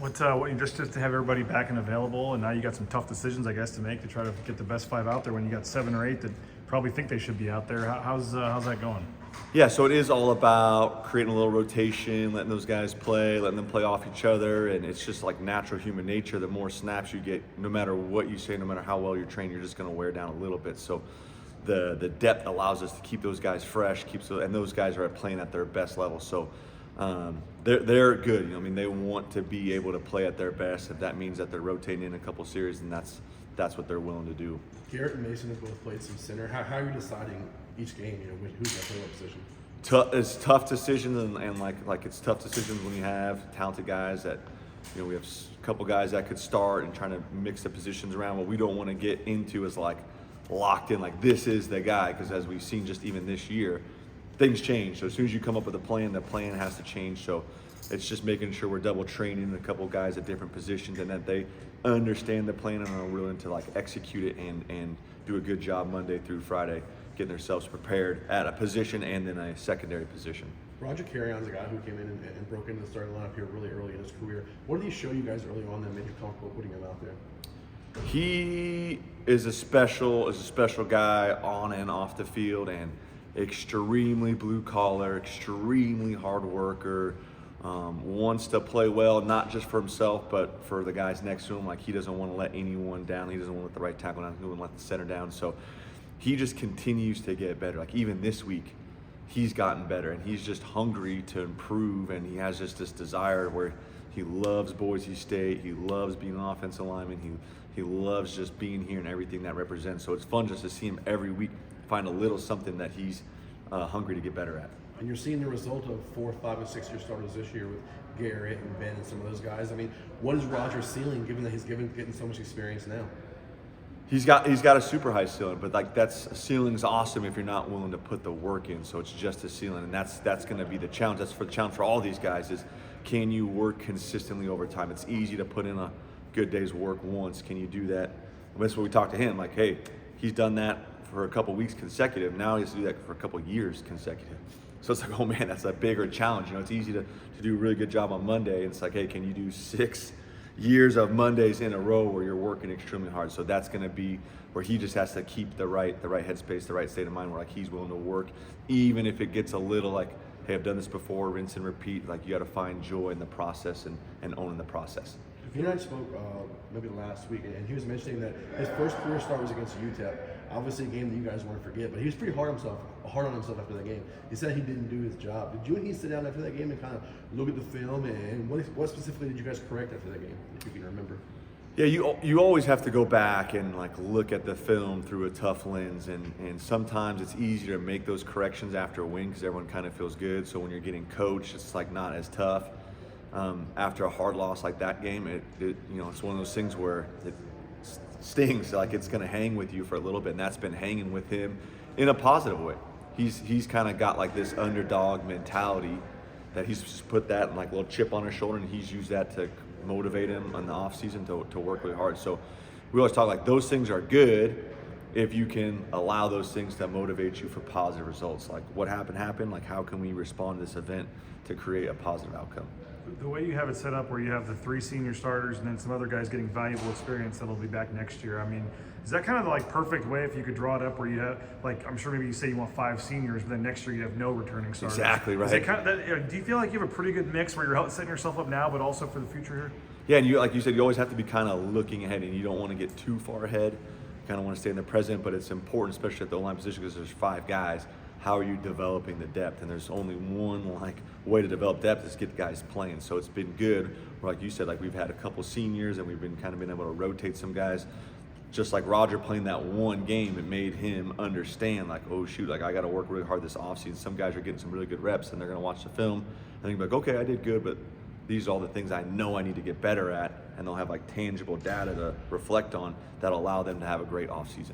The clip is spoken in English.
What you just to have everybody back and available, and now you got some tough decisions, I guess, to make to try to get the best 5 out there when you got 7 or 8 that probably think they should be out there. How's that going? Yeah, so it is all about creating a little rotation, letting those guys play, letting them play off each other, and it's just like natural human nature. The more snaps you get, no matter what you say, no matter how well you're trained, you're just going to wear down a little bit. So the depth allows us to keep those guys fresh, and those guys are playing at their best level. So they're good. I mean, they want to be able to play at their best. If that means that they're rotating in a couple series, then that's what they're willing to do. Garrett and Mason have both played some center. How are you deciding each game? Who's going to play what position? It's tough decisions, and like it's tough decisions when you have talented guys that, we have a couple guys that could start and trying to mix the positions around. What we don't want to get into is like locked in, like this is the guy, because as we've seen just even this year, things change. So as soon as you come up with a plan, the plan has to change. So it's just making sure we're double training a couple guys at different positions and that they understand the plan and are willing to like execute it and do a good job Monday through Friday, getting themselves prepared at a position and then a secondary position. Roger Carrion's a guy who came in and broke into the starting lineup here really early in his career. What did he show you guys early on that made you comfortable putting him out there? He is a special guy on and off the field, and extremely blue collar, extremely hard worker, wants to play well, not just for himself, but for the guys next to him. Like, he doesn't want to let anyone down. He doesn't want to let the right tackle down. He doesn't want to let the center down. So he just continues to get better. Like, even this week, he's gotten better, and he's just hungry to improve, and he has just this desire where he loves Boise State. He loves being an offensive lineman. He loves just being here and everything that represents. So it's fun just to see him every week find a little something that he's hungry to get better at. And you're seeing the result of 4, 5, and 6 year starters this year with Garrett and Ben and some of those guys. I mean, what is Roger's ceiling, given that he's getting so much experience now? He's got a super high ceiling, but like a ceiling's awesome if you're not willing to put the work in. So it's just a ceiling, and that's going to be the challenge. That's for the challenge for all these guys is, can you work consistently over time? It's easy to put in a good day's work once. Can you do that? And that's what we talked to him. Like, hey, he's done that for a couple weeks consecutive. Now he has to do that for a couple years consecutive. So it's like, oh man, that's a bigger challenge. It's easy to do a really good job on Monday. And it's like, hey, can you do 6 years of Mondays in a row where you're working extremely hard? So that's going to be where he just has to keep the right headspace, the right state of mind, where like he's willing to work, even if it gets a little like, hey, I've done this before, rinse and repeat. Like, you got to find joy in the process and owning the process. He and I spoke maybe last week, and he was mentioning that his first career start was against UTEP. Obviously a game that you guys want to forget, but he was pretty hard on himself after that game. He said he didn't do his job. Did you and he sit down after that game and kind of look at the film, and what specifically did you guys correct after that game, if you can remember? Yeah, you always have to go back and like look at the film through a tough lens, and sometimes it's easier to make those corrections after a win because everyone kind of feels good. So when you're getting coached, it's like not as tough. After a hard loss like that game, it's one of those things where it stings, like it's going to hang with you for a little bit, and that's been hanging with him in a positive way. He's kind of got like this underdog mentality that he's just put that like little chip on his shoulder, and he's used that to motivate him in the off season to work really hard. So we always talk like those things are good if you can allow those things to motivate you for positive results. Like, what happened, like how can we respond to this event to create a positive outcome? The way you have it set up, where you have the 3 senior starters and then some other guys getting valuable experience that'll be back next year, I mean, is that kind of the like perfect way if you could draw it up where you have, like, I'm sure maybe you say you want 5 seniors, but then next year you have no returning starters? Exactly right. Is it kind of do you feel like you have a pretty good mix where you're setting yourself up now, but also for the future here? Yeah, and like you said, you always have to be kind of looking ahead, and you don't want to get too far ahead. You kind of want to stay in the present, but it's important, especially at the O-line position, because there's 5 guys. How are you developing the depth? And there's only one like way to develop depth is get guys playing. So it's been good. Like you said, like we've had a couple seniors, and we've been able to rotate some guys. Just like Roger playing that one game, it made him understand like, oh shoot, like I got to work really hard this offseason. Some guys are getting some really good reps, and they're going to watch the film and they're like, okay, I did good, but these are all the things I know I need to get better at, and they'll have like tangible data to reflect on that'll allow them to have a great offseason.